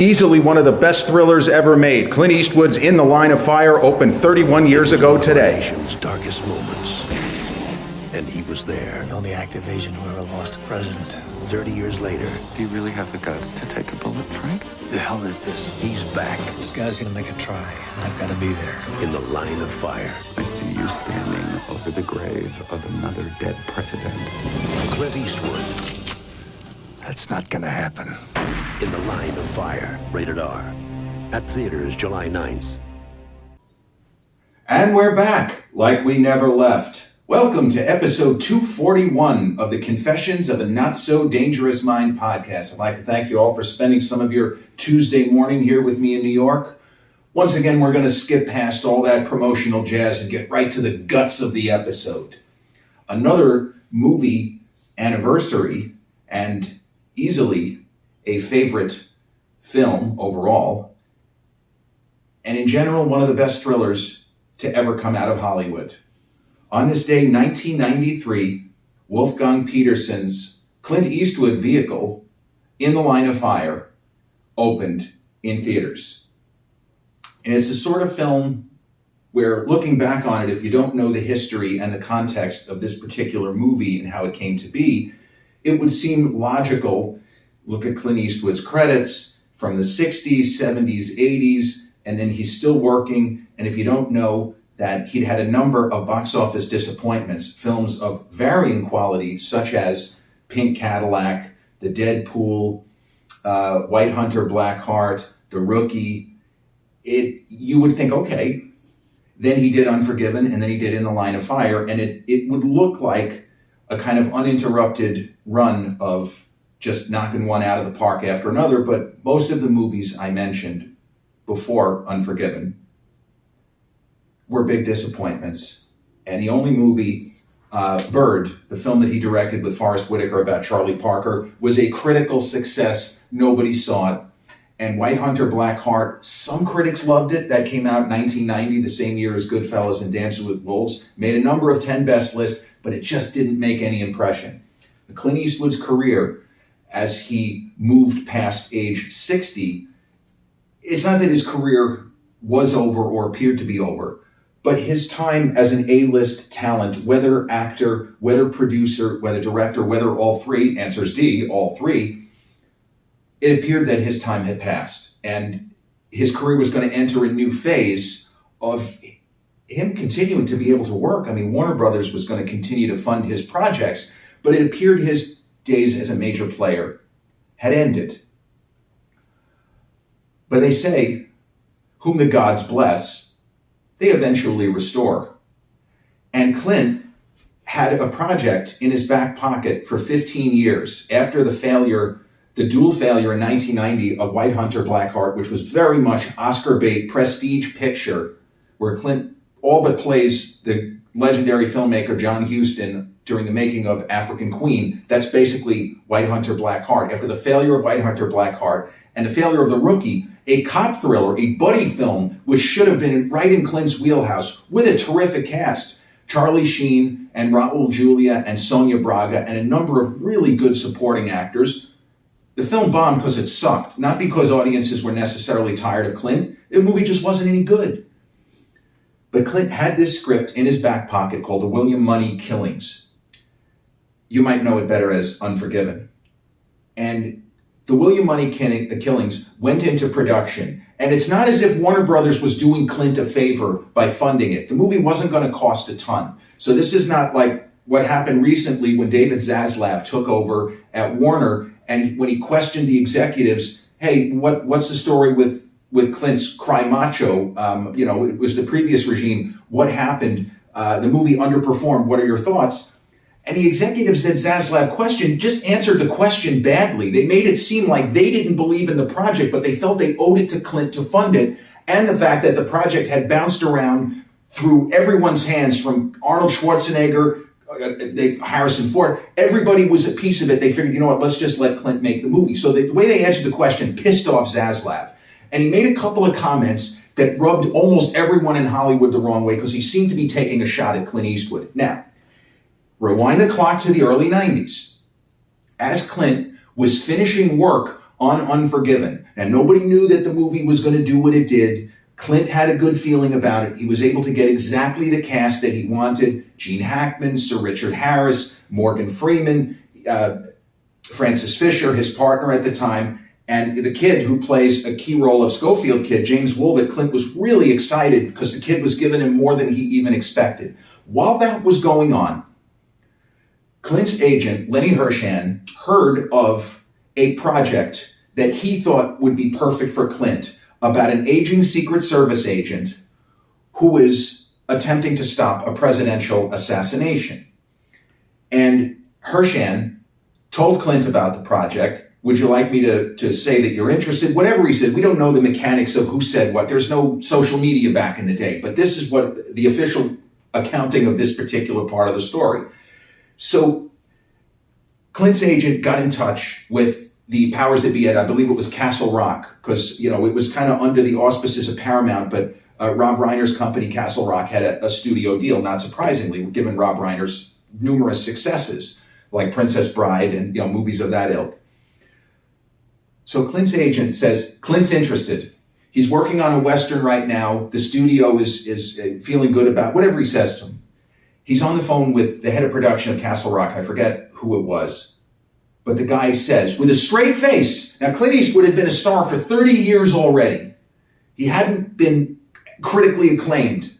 Easily one of the best thrillers ever made. Clint Eastwood's In the Line of Fire opened 31 years ago today. Nation's darkest moments, and he was there. The only active agent who ever lost a president. 30 years later, Do you really have the guts to take a bullet, Frank? The hell is this? he's back This guy's gonna make a try, and I've got to be there. in the line of fire. I see you standing over the grave of another dead president. Clint Eastwood That's not gonna happen. in the line of fire. Rated R. At theaters July 9th. And we're back, like we never left. Welcome to episode 241 of the Confessions of a Not So Dangerous Mind podcast. I'd like to thank you all for spending some of your Tuesday morning here with me in New York. Once again, we're going to skip past all that promotional jazz and get right to the guts of the episode. Another movie anniversary, and easily a favorite film overall, and in general, one of the best thrillers to ever come out of Hollywood. On this day, 1993, Wolfgang Petersen's Clint Eastwood vehicle, In the Line of Fire, opened in theaters. And it's the sort of film where, looking back on it, if you don't know the history and the context of this particular movie and how it came to be, it would seem logical. Look at Clint Eastwood's credits from the 60s, 70s, 80s, and then he's still working. And if you don't know that he'd had a number of box office disappointments, films of varying quality, such as Pink Cadillac, The Deadpool, White Hunter, Black Heart, The Rookie, you would think, okay, then he did Unforgiven, and then he did In the Line of Fire, and it would look like a kind of uninterrupted run of just knocking one out of the park after another. But most of the movies I mentioned before Unforgiven were big disappointments. And the only movie, Bird, the film that he directed with Forrest Whitaker about Charlie Parker, was a critical success. Nobody saw it. And White Hunter, Black Heart, some critics loved it. That came out in 1990, the same year as Goodfellas and Dances with Wolves. Made a number of 10 best lists, but it just didn't make any impression. Clint Eastwood's career, as he moved past age 60, it's not that his career was over or appeared to be over, but his time as an A-list talent, whether actor, whether producer, whether director, whether all three, answers D, all three, it appeared that his time had passed. And his career was going to enter a new phase of him continuing to be able to work. I mean, Warner Brothers was going to continue to fund his projects, but it appeared his days as a major player had ended. But they say, whom the gods bless, they eventually restore. And Clint had a project in his back pocket for 15 years after the dual failure in 1990 of White Hunter, Black Heart, which was very much Oscar bait prestige picture, where Clint all but plays the legendary filmmaker John Huston during the making of African Queen. That's basically White Hunter, Black Heart. After the failure of White Hunter, Black Heart, and the failure of The Rookie, a cop thriller, a buddy film, which should have been right in Clint's wheelhouse, with a terrific cast. Charlie Sheen and Raul Julia and Sonia Braga and a number of really good supporting actors. The film bombed because it sucked, not because audiences were necessarily tired of Clint. The movie just wasn't any good. But Clint had this script in his back pocket called The William Money Killings. You might know it better as Unforgiven. And The William Money Killings went into production. And it's not as if Warner Brothers was doing Clint a favor by funding it. The movie wasn't going to cost a ton. So this is not like what happened recently when David Zaslav took over at Warner, and when he questioned the executives, hey, what's the story with Clint's Cry Macho? It was the previous regime. What happened? The movie underperformed. What are your thoughts? And the executives that Zaslav questioned just answered the question badly. They made it seem like they didn't believe in the project, but they felt they owed it to Clint to fund it. And the fact that the project had bounced around through everyone's hands, from Arnold Schwarzenegger, Harrison Ford, everybody was a piece of it. They figured, you know what, let's just let Clint make the movie. So the way they answered the question pissed off Zaslav. And he made a couple of comments that rubbed almost everyone in Hollywood the wrong way, because he seemed to be taking a shot at Clint Eastwood. Now, rewind the clock to the early 90s. As Clint was finishing work on Unforgiven. And nobody knew that the movie was going to do what it did. Clint had a good feeling about it. He was able to get exactly the cast that he wanted. Gene Hackman, Sir Richard Harris, Morgan Freeman, Francis Fisher, his partner at the time, and the kid who plays a key role of Schofield Kid, James Woolvett. Clint was really excited because the kid was giving him more than he even expected. While that was going on, Clint's agent, Lenny Hershan, heard of a project that he thought would be perfect for Clint about an aging Secret Service agent who is attempting to stop a presidential assassination. And Hershan told Clint about the project. Would you like me to say that you're interested? Whatever he said. We don't know the mechanics of who said what. There's no social media back in the day. But this is what the official accounting of this particular part of the story. So Clint's agent got in touch with the powers that be at, I believe it was Castle Rock, because, it was kind of under the auspices of Paramount, but Rob Reiner's company, Castle Rock, had a studio deal, not surprisingly, given Rob Reiner's numerous successes, like Princess Bride and, movies of that ilk. So Clint's agent says, Clint's interested. He's working on a Western right now. The studio is feeling good about whatever he says to him. He's on the phone with the head of production of Castle Rock. I forget who it was. But the guy says, with a straight face, now Clint Eastwood had been a star for 30 years already. He hadn't been critically acclaimed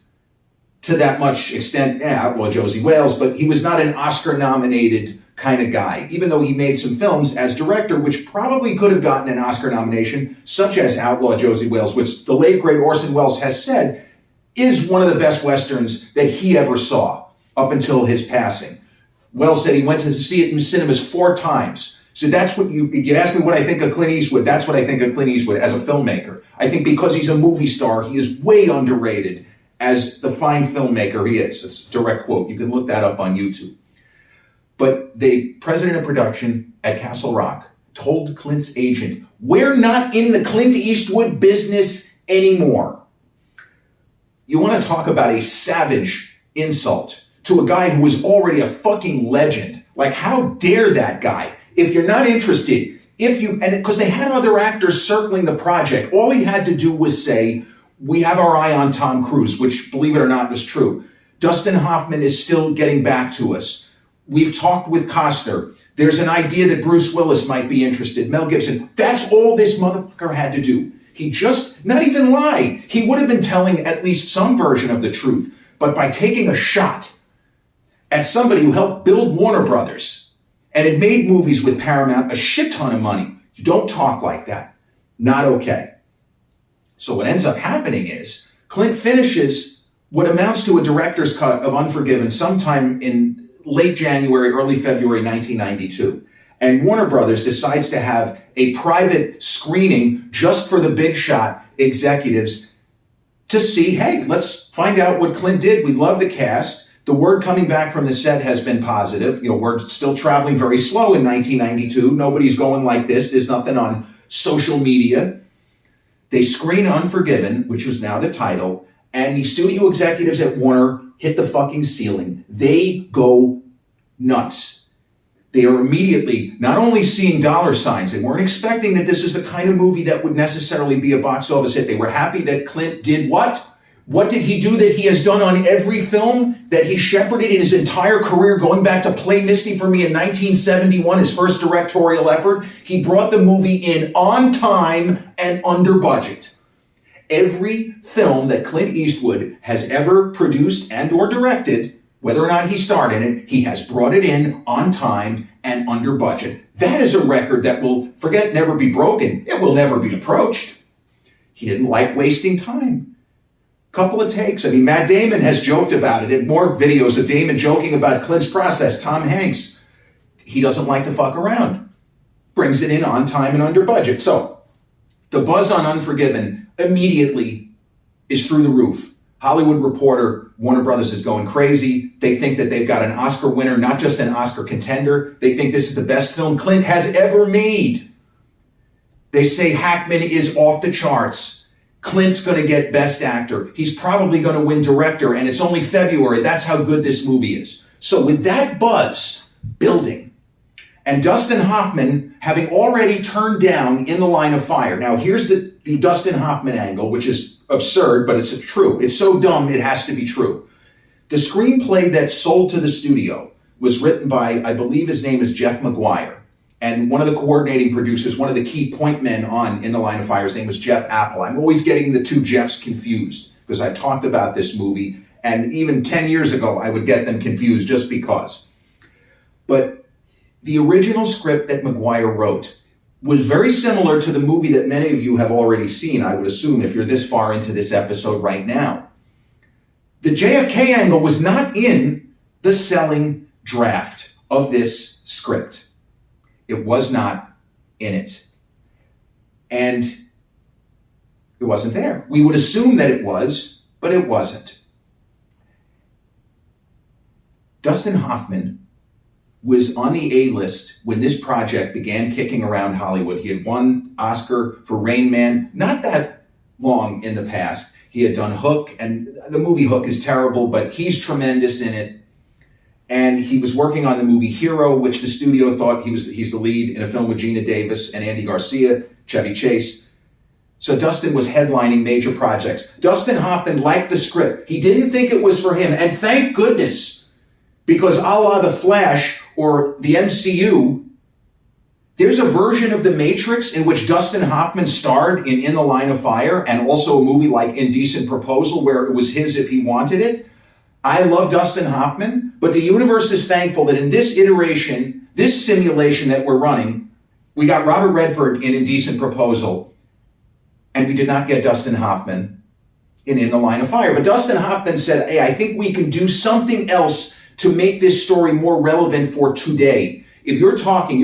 to that much extent. Outlaw Josie Wales, but he was not an Oscar-nominated kind of guy, even though he made some films as director, which probably could have gotten an Oscar nomination, such as Outlaw Josie Wales, which the late, great Orson Welles has said is one of the best Westerns that he ever saw up until his passing. Welles said he went to see it in cinemas 4 times. So that's what you ask me what I think of Clint Eastwood. That's what I think of Clint Eastwood as a filmmaker. I think because he's a movie star, he is way underrated as the fine filmmaker he is. It's a direct quote. You can look that up on YouTube. But the president of production at Castle Rock told Clint's agent, we're not in the Clint Eastwood business anymore. You want to talk about a savage insult to a guy who is already a fucking legend. Like, how dare that guy? If you're not interested, because they had other actors circling the project, all he had to do was say, we have our eye on Tom Cruise, which, believe it or not, was true. Dustin Hoffman is still getting back to us. We've talked with Costner. There's an idea that Bruce Willis might be interested. Mel Gibson. That's all this motherfucker had to do. He just, not even lie. He would have been telling at least some version of the truth. But by taking a shot at somebody who helped build Warner Brothers and had made movies with Paramount a shit ton of money, you don't talk like that. Not okay. So what ends up happening is Clint finishes what amounts to a director's cut of Unforgiven sometime in late January, early February 1992. And Warner Brothers decides to have a private screening just for the big shot executives to see, hey, let's find out what Clint did. We love the cast. The word coming back from the set has been positive. We're still traveling very slow in 1992. Nobody's going like this. There's nothing on social media. They screen Unforgiven, which was now the title, and the studio executives at Warner hit the fucking ceiling. They go nuts. They are immediately not only seeing dollar signs, they weren't expecting that this is the kind of movie that would necessarily be a box office hit. They were happy that Clint did what? What did he do that he has done on every film that he shepherded in his entire career, going back to Play Misty for Me in 1971, his first directorial effort? He brought the movie in on time and under budget. Every film that Clint Eastwood has ever produced and or directed, whether or not he starred in it, he has brought it in on time and under budget. That is a record that will, never be broken. It will never be approached. He didn't like wasting time. Couple of takes. Matt Damon has joked about it in more videos of Damon joking about Clint's process. Tom Hanks, he doesn't like to fuck around. Brings it in on time and under budget. So the buzz on Unforgiven immediately is through the roof. Hollywood Reporter, Warner Brothers is going crazy. They think that they've got an Oscar winner, not just an Oscar contender. They think this is the best film Clint has ever made. They say Hackman is off the charts. Clint's going to get Best Actor. He's probably going to win Director, and it's only February. That's how good this movie is. So with that buzz building, and Dustin Hoffman having already turned down In the Line of Fire. Now, here's the Dustin Hoffman angle, which is absurd, but it's true. It's so dumb, it has to be true. The screenplay that sold to the studio was written by, I believe his name is Jeff McGuire. And one of the coordinating producers, one of the key point men on In the Line of Fire, his name was Jeff Apple. I'm always getting the two Jeffs confused because I've talked about this movie, and even 10 years ago, I would get them confused just because. But the original script that McGuire wrote was very similar to the movie that many of you have already seen, I would assume, if you're this far into this episode right now. The JFK angle was not in the selling draft of this script. It was not in it. And it wasn't there. We would assume that it was, but it wasn't. Dustin Hoffman was on the A-list when this project began kicking around Hollywood. He had won Oscar for Rain Man not that long in the past. He had done Hook, and the movie Hook is terrible, but he's tremendous in it. And he was working on the movie Hero, which the studio thought he's the lead in a film with Gina Davis and Andy Garcia, Chevy Chase. So Dustin was headlining major projects. Dustin Hoffman liked the script. He didn't think it was for him, and thank goodness, because a la The Flash or the MCU, there's a version of The Matrix in which Dustin Hoffman starred in the Line of Fire, and also a movie like Indecent Proposal where it was his if he wanted it. I love Dustin Hoffman, but the universe is thankful that in this iteration, this simulation that we're running, we got Robert Redford in Indecent Proposal, and we did not get Dustin Hoffman in the Line of Fire. But Dustin Hoffman said, hey, I think we can do something else to make this story more relevant for today. If you're telling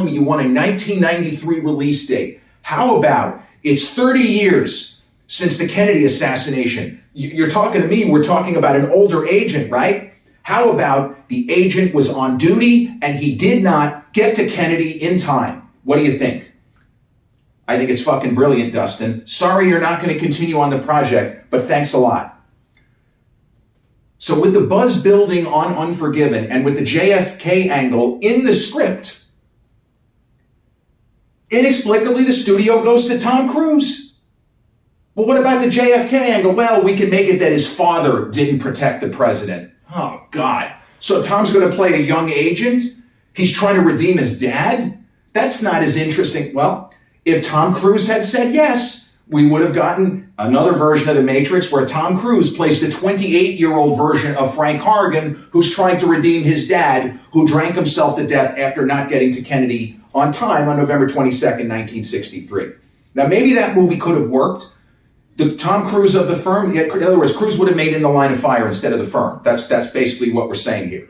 me you want a 1993 release date. How about it's 30 years since the Kennedy assassination? You're talking to me, we're talking about an older agent, right? How about the agent was on duty and he did not get to Kennedy in time? What do you think? I think it's fucking brilliant, Dustin. Sorry you're not going to continue on the project, but thanks a lot. So with the buzz building on Unforgiven and with the JFK angle in the script, inexplicably the studio goes to Tom Cruise. Well, what about the JFK angle? Well, we can make it that his father didn't protect the president. Oh, God. So Tom's going to play a young agent? He's trying to redeem his dad? That's not as interesting. Well, if Tom Cruise had said yes, we would have gotten another version of The Matrix where Tom Cruise plays the 28-year-old version of Frank Horrigan who's trying to redeem his dad who drank himself to death after not getting to Kennedy on time on November 22nd, 1963. Now, maybe that movie could have worked. The Tom Cruise of The Firm, in other words, Cruise would have made In the Line of Fire instead of The Firm. That's basically what we're saying here.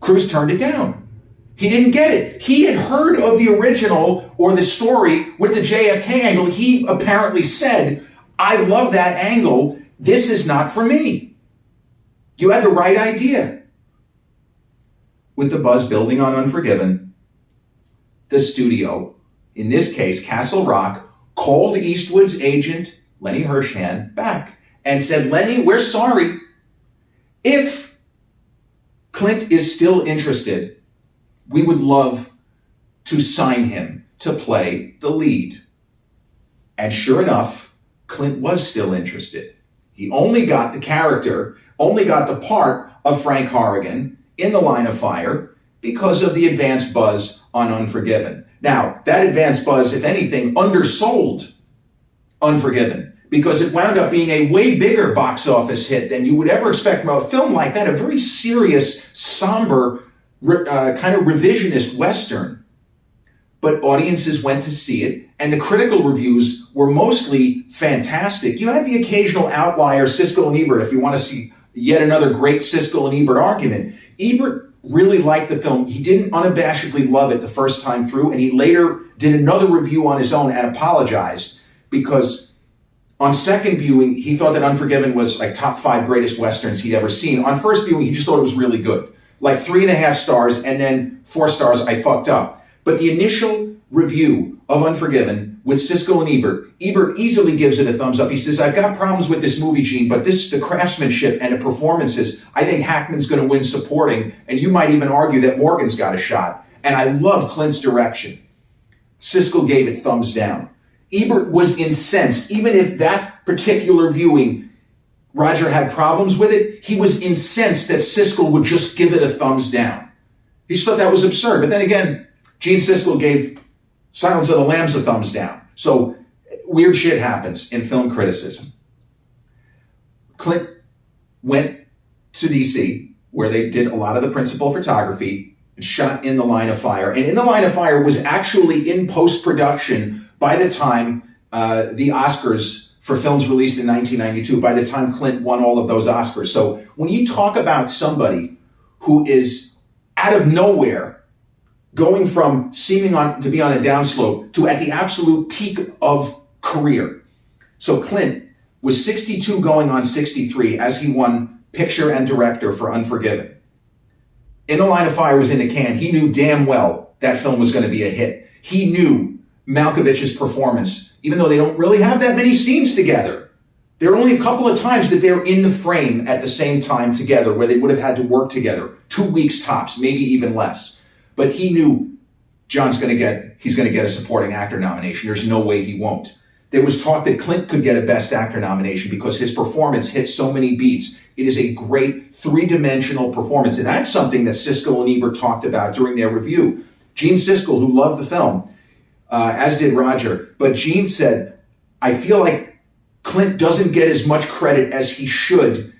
Cruise turned it down. He didn't get it. He had heard of the original or the story with the JFK angle. He apparently said, I love that angle. This is not for me. You had the right idea. With the buzz building on Unforgiven, the studio, in this case, Castle Rock, called Eastwood's agent, Lenny Hershand, back and said, Lenny, we're sorry. If Clint is still interested, we would love to sign him to play the lead. And sure enough, Clint was still interested. He only got the part of Frank Horrigan in the Line of Fire because of the advanced buzz on Unforgiven. Now, that advanced buzz, if anything, undersold Unforgiven because it wound up being a way bigger box office hit than you would ever expect from a film like that, a very serious, somber, kind of revisionist Western. But audiences went to see it, and the critical reviews were mostly fantastic. You had the occasional outlier, Siskel and Ebert, if you want to see yet another great Siskel and Ebert argument. Ebert really liked the film. He didn't unabashedly love it the first time through, and he later did another review on his own and apologized because on second viewing, he thought that Unforgiven was like top 5 greatest Westerns he'd ever seen. On first viewing, he just thought it was really good. Like 3.5 stars, and then 4 stars, I fucked up. But the initial review of Unforgiven with Siskel and Ebert easily gives it a thumbs up. He says, I've got problems with this movie, Gene, but the craftsmanship and the performances, I think Hackman's going to win supporting, and you might even argue that Morgan's got a shot. And I love Clint's direction. Siskel gave it thumbs down. Ebert was incensed. Even if that particular viewing, Roger had problems with it, he was incensed that Siskel would just give it a thumbs down. He just thought that was absurd. But then again, Gene Siskel gave Silence of the Lambs a thumbs down. So weird shit happens in film criticism. Clint went to DC, where they did a lot of the principal photography, and shot In the Line of Fire. And In the Line of Fire was actually in post-production by the time the Oscars for films released in 1992, by the time Clint won all of those Oscars. So when you talk about somebody who is out of nowhere, going from seeming to be on a downslope to at the absolute peak of career. So Clint was 62 going on 63 as he won picture and director for Unforgiven. In the Line of Fire was in the can. He knew damn well that film was going to be a hit. He knew Malkovich's performance, even though they don't really have that many scenes together. There are only a couple of times that they're in the frame at the same time together where they would have had to work together. 2 weeks tops, maybe even less. But he knew he's going to get a supporting actor nomination. There's no way he won't. There was talk that Clint could get a Best Actor nomination because his performance hit so many beats. It is a great three-dimensional performance. And that's something that Siskel and Ebert talked about during their review. Gene Siskel, who loved the film, as did Roger, but Gene said, I feel like Clint doesn't get as much credit as he should.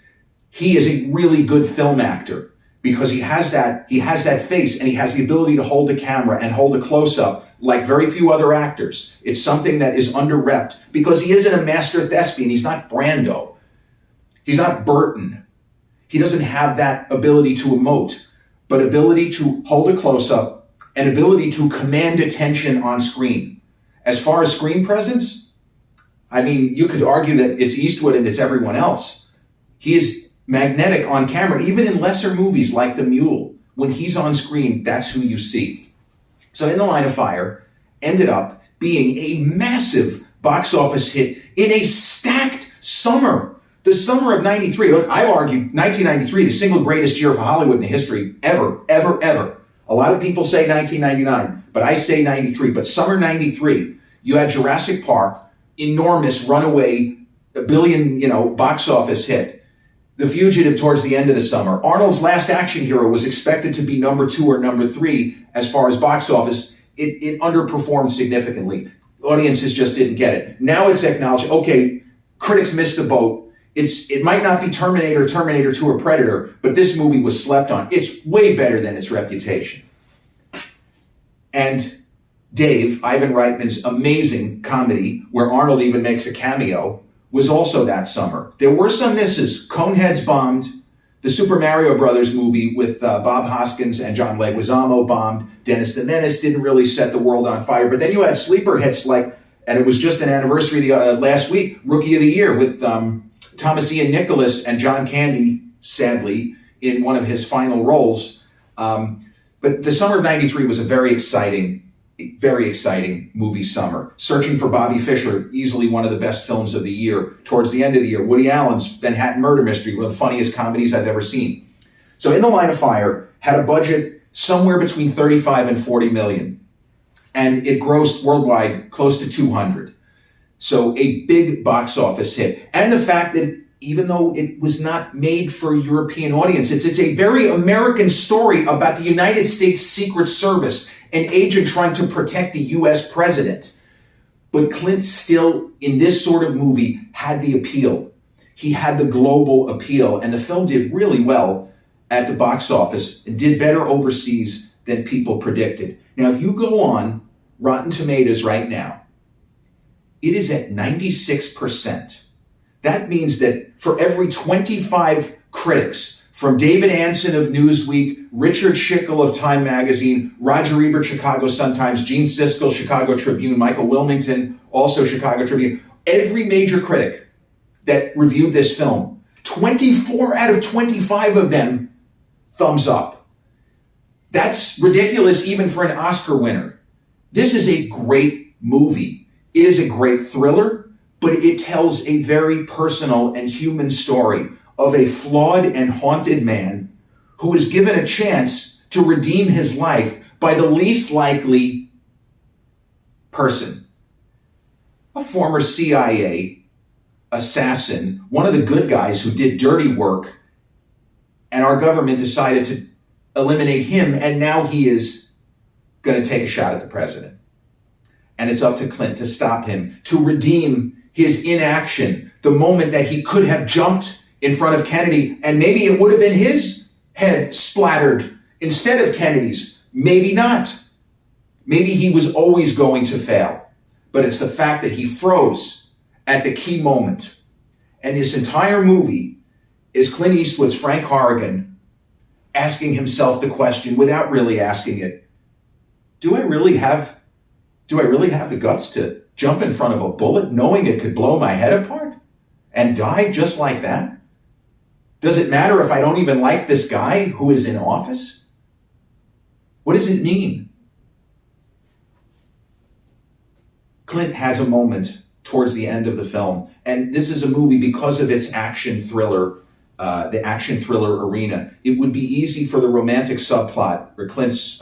He is a really good film actor because he has that face and he has the ability to hold a camera and hold a close-up like very few other actors. It's something that is under-repped because he isn't a master thespian. He's not Brando. He's not Burton. He doesn't have that ability to emote, but ability to hold a close-up and ability to command attention on screen. As far as screen presence, I mean, you could argue that it's Eastwood and it's everyone else. He is magnetic on camera, even in lesser movies like The Mule. When he's on screen, that's who you see. So In the Line of Fire ended up being a massive box office hit in a stacked summer. The summer of 93, look, I argue 1993, the single greatest year for Hollywood in history ever, ever, ever. A lot of people say 1999, but I say 93. But summer 93, you had Jurassic Park, enormous runaway, $1 billion, box office hit. The Fugitive towards the end of the summer. Arnold's Last Action Hero was expected to be number 2 or number 3 as far as box office. It underperformed significantly. Audiences just didn't get it. Now it's acknowledged, okay, critics missed the boat. It might not be Terminator 2, or Predator, but this movie was slept on. It's way better than its reputation. And Dave, Ivan Reitman's amazing comedy, where Arnold even makes a cameo, was also that summer. There were some misses. Coneheads bombed. The Super Mario Brothers movie with Bob Hoskins and John Leguizamo bombed. Dennis the Menace didn't really set the world on fire. But then you had sleeper hits like, and it was just an anniversary last week, Rookie of the Year with Thomas Ian Nicholas and John Candy, sadly, in one of his final roles. But the summer of 93 was a very exciting movie summer. Searching for Bobby Fischer, easily one of the best films of the year. Towards the end of the year, Woody Allen's Manhattan Murder Mystery, one of the funniest comedies I've ever seen. So In the Line of Fire had a budget somewhere between 35 and 40 million. And it grossed worldwide close to 200. So a big box office hit. And the fact that even though it was not made for a European audience, it's a very American story about the United States Secret Service, an agent trying to protect the U.S. president. But Clint still, in this sort of movie, had the appeal. He had the global appeal, and the film did really well at the box office and did better overseas than people predicted. Now, if you go on Rotten Tomatoes right now, it is at 96%. That means that for every 25 critics, from David Anson of Newsweek, Richard Schickel of Time Magazine, Roger Ebert, Chicago Sun-Times, Gene Siskel, Chicago Tribune, Michael Wilmington, also Chicago Tribune, every major critic that reviewed this film, 24 out of 25 of them thumbs up. That's ridiculous even for an Oscar winner. This is a great movie. It is a great thriller, but it tells a very personal and human story of a flawed and haunted man who is given a chance to redeem his life by the least likely person. A former CIA assassin, one of the good guys who did dirty work, and our government decided to eliminate him, and now he is going to take a shot at the president. And it's up to Clint to stop him, to redeem his inaction, the moment that he could have jumped in front of Kennedy, and maybe it would have been his head splattered instead of Kennedy's. Maybe not. Maybe he was always going to fail. But it's the fact that he froze at the key moment. And this entire movie is Clint Eastwood's Frank Horrigan asking himself the question, without really asking it, do I really have the guts to jump in front of a bullet knowing it could blow my head apart and die just like that? Does it matter if I don't even like this guy who is in office? What does it mean? Clint has a moment towards the end of the film, and this is a movie because of its action thriller, the action thriller arena. It would be easy for the romantic subplot where Clint's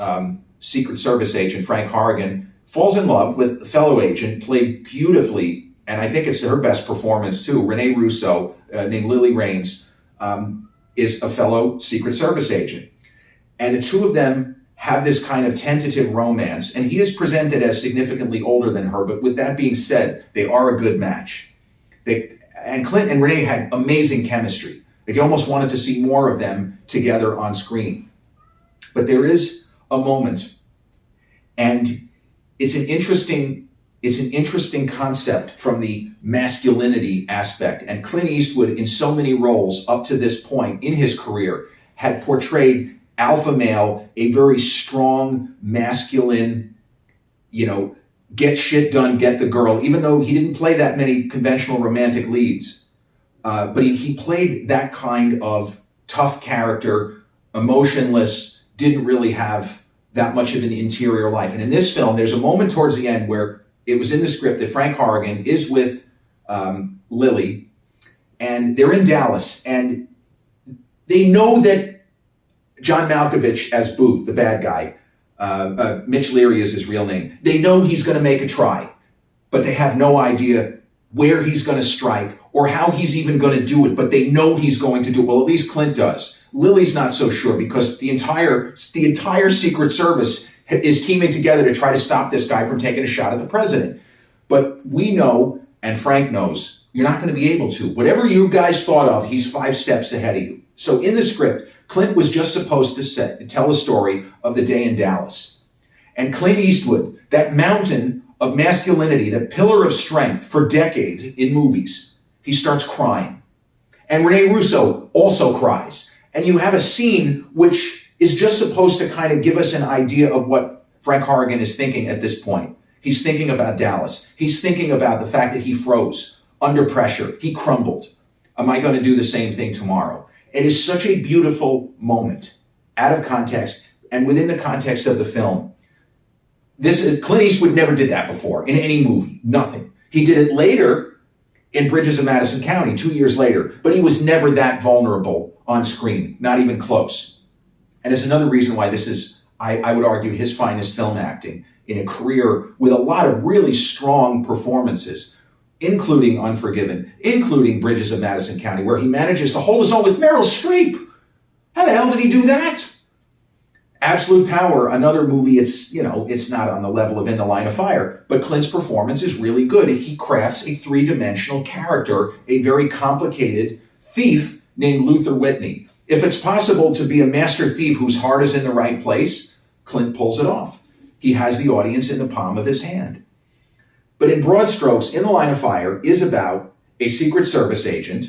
Secret Service agent, Frank Horrigan, falls in love with a fellow agent played beautifully, and I think it's her best performance too. Renee Russo, named Lily Raines, is a fellow Secret Service agent. And the two of them have this kind of tentative romance, and he is presented as significantly older than her, but with that being said, they are a good match. And Clint and Renee had amazing chemistry. Like, you almost wanted to see more of them together on screen. But there is a moment, and it's an interesting concept from the masculinity aspect. And Clint Eastwood, in so many roles up to this point in his career, had portrayed alpha male, a very strong, masculine, get shit done, get the girl, even though he didn't play that many conventional romantic leads. But he played that kind of tough character, emotionless, didn't really have that much of an interior life. And in this film, there's a moment towards the end where it was in the script that Frank Horrigan is with Lily, and they're in Dallas, and they know that John Malkovich as Booth, the bad guy, Mitch Leary is his real name. They know he's going to make a try, but they have no idea where he's going to strike or how he's even going to do it, but they know he's going to do it. Well, at least Clint does. Lily's not so sure because the entire Secret Service is teaming together to try to stop this guy from taking a shot at the president. But we know, and Frank knows, you're not going to be able to. Whatever you guys thought of, he's 5 steps ahead of you. So in the script, Clint was just supposed to tell a story of the day in Dallas. And Clint Eastwood, that mountain of masculinity, that pillar of strength for decades in movies, he starts crying. And Renee Russo also cries. And you have a scene which is just supposed to kind of give us an idea of what Frank Horrigan is thinking at this point. He's thinking about Dallas. He's thinking about the fact that he froze under pressure. He crumbled. Am I going to do the same thing tomorrow? It is such a beautiful moment, out of context and within the context of the film. Clint Eastwood never did that before in any movie, nothing. He did it later in Bridges of Madison County, 2 years later, but he was never that vulnerable on screen, not even close. And it's another reason why this is, I would argue, his finest film acting in a career with a lot of really strong performances, including Unforgiven, including Bridges of Madison County, where he manages to hold his own with Meryl Streep. How the hell did he do that? Absolute Power, another movie, it's not on the level of In the Line of Fire, but Clint's performance is really good. He crafts a 3-dimensional character, a very complicated thief named Luther Whitney. If it's possible to be a master thief whose heart is in the right place, Clint pulls it off. He has the audience in the palm of his hand. But in broad strokes, In the Line of Fire is about a Secret Service agent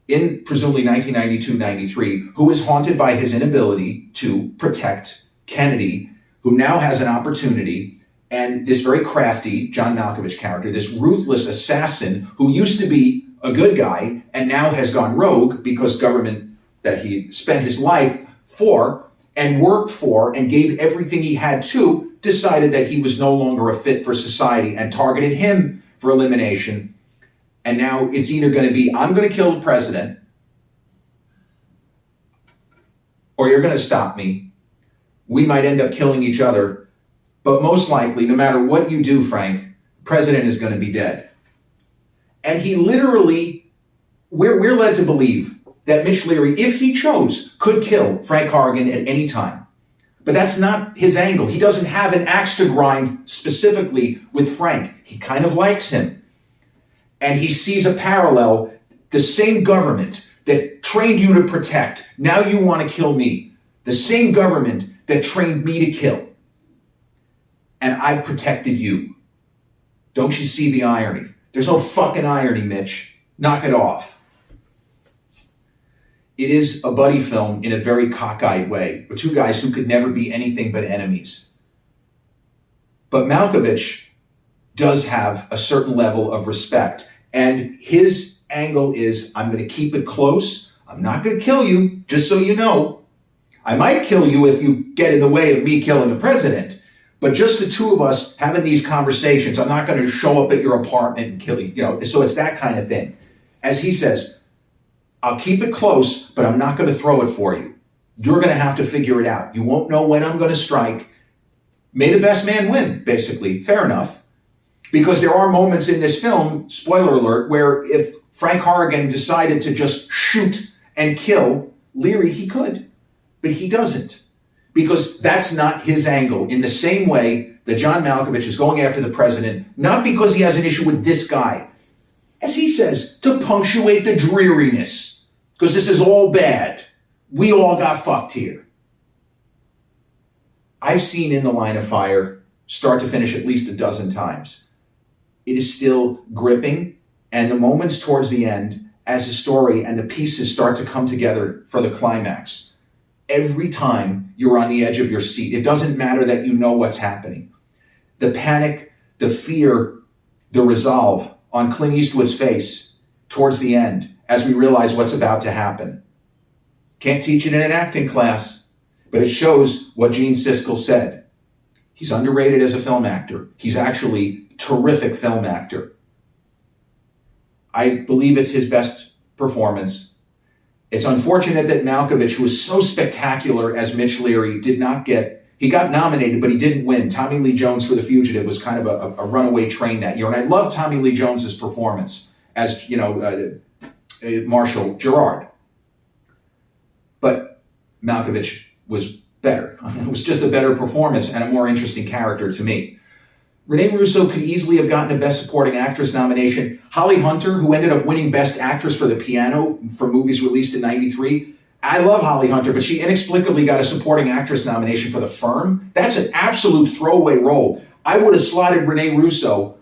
in presumably 1992-93 who is haunted by his inability to protect Kennedy, who now has an opportunity, and this very crafty John Malkovich character, this ruthless assassin who used to be a good guy and now has gone rogue because government that he spent his life for and worked for and gave everything he had to, decided that he was no longer a fit for society and targeted him for elimination. And now it's either going to be, I'm going to kill the president, or you're going to stop me. We might end up killing each other, but most likely, no matter what you do, Frank, the president is going to be dead. And he literally, we're led to believe that Mitch Leary, if he chose, could kill Frank Horrigan at any time. But that's not his angle. He doesn't have an axe to grind specifically with Frank. He kind of likes him. And he sees a parallel. The same government that trained you to protect, now you want to kill me. The same government that trained me to kill. And I protected you. Don't you see the irony? There's no fucking irony, Mitch. Knock it off. It is a buddy film in a very cockeyed way, with two guys who could never be anything but enemies. But Malkovich does have a certain level of respect, and his angle is, I'm going to keep it close. I'm not going to kill you, just so you know. I might kill you if you get in the way of me killing the president, but just the two of us having these conversations, I'm not going to show up at your apartment and kill you. So it's that kind of thing. As he says, I'll keep it close, but I'm not going to throw it for you. You're going to have to figure it out. You won't know when I'm going to strike. May the best man win, basically. Fair enough. Because there are moments in this film, spoiler alert, where if Frank Horrigan decided to just shoot and kill Leary, he could. But he doesn't. Because that's not his angle. In the same way that John Malkovich is going after the president, not because he has an issue with this guy, as he says, to punctuate the dreariness. Because this is all bad. We all got fucked here. I've seen In the Line of Fire start to finish at least a dozen times. It is still gripping, and the moments towards the end, as the story and the pieces start to come together for the climax, every time you're on the edge of your seat. It doesn't matter that you know what's happening. The panic, the fear, the resolve on Clint Eastwood's face towards the end as we realize what's about to happen. Can't teach it in an acting class, but it shows what Gene Siskel said. He's underrated as a film actor. He's actually a terrific film actor. I believe it's his best performance. It's unfortunate that Malkovich, who was so spectacular as Mitch Leary, he got nominated, but he didn't win. Tommy Lee Jones for The Fugitive was kind of a runaway train that year. And I love Tommy Lee Jones's performance as, Marshal Gerard. But Malkovich was better. It was just a better performance and a more interesting character to me. Renee Russo could easily have gotten a Best Supporting Actress nomination. Holly Hunter, who ended up winning Best Actress for The Piano for movies released in '93. I love Holly Hunter, but she inexplicably got a Supporting Actress nomination for The Firm. That's an absolute throwaway role. I would have slotted Renee Russo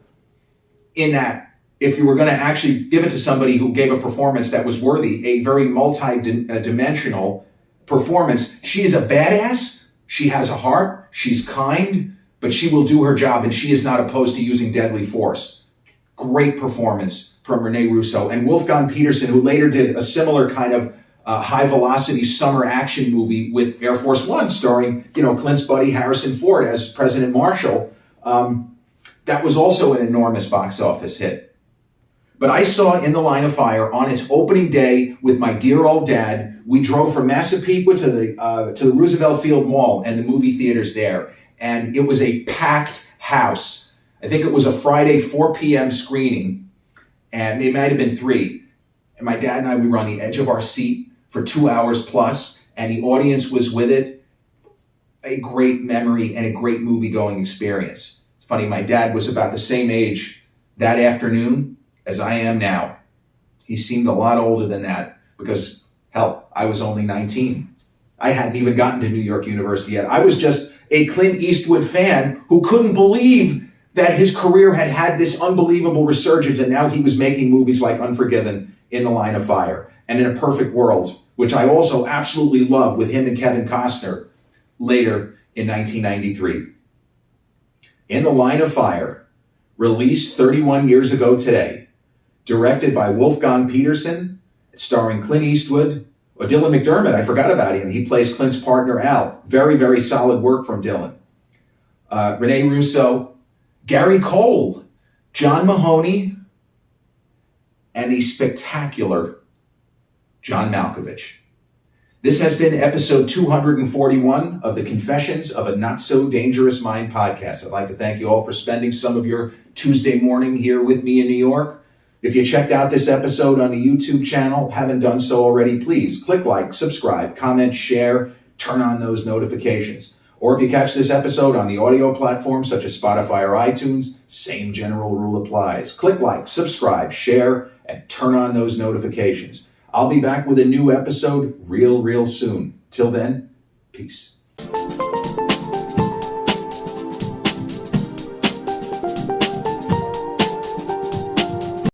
in that if you were going to actually give it to somebody who gave a performance that was worthy, a very multi-dimensional performance. She is a badass. She has a heart. She's kind, but she will do her job, and she is not opposed to using deadly force. Great performance from Renee Russo. And Wolfgang Petersen, who later did a similar kind of high-velocity summer action movie with Air Force One, starring, Clint's buddy Harrison Ford as President Marshall. That was also an enormous box office hit. But I saw In the Line of Fire on its opening day with my dear old dad. We drove from Massapequa to the Roosevelt Field Mall and the movie theaters there. And it was a packed house. I think it was a Friday 4 p.m. screening. And it might have been 3. And my dad and I, we were on the edge of our seat for 2 hours plus. And the audience was with it. A great memory and a great movie-going experience. It's funny, my dad was about the same age that afternoon as I am now. He seemed a lot older than that because, hell, I was only 19. I hadn't even gotten to New York University yet. I was just a Clint Eastwood fan who couldn't believe that his career had had this unbelievable resurgence, and now he was making movies like Unforgiven, In the Line of Fire, and In a Perfect World, which I also absolutely love with him and Kevin Costner later in 1993. In the Line of Fire, released 31 years ago today, directed by Wolfgang Petersen, starring Clint Eastwood, or Dylan McDermott, I forgot about him. He plays Clint's partner, Al. Very, very solid work from Dylan. Renee Russo, Gary Cole, John Mahoney, and a spectacular John Malkovich. This has been episode 241 of the Confessions of a Not So Dangerous Mind podcast. I'd like to thank you all for spending some of your Tuesday morning here with me in New York. If you checked out this episode on the YouTube channel, haven't done so already, please click like, subscribe, comment, share, turn on those notifications. Or if you catch this episode on the audio platforms such as Spotify or iTunes, same general rule applies. Click like, subscribe, share, and turn on those notifications. I'll be back with a new episode real soon. Till then, peace.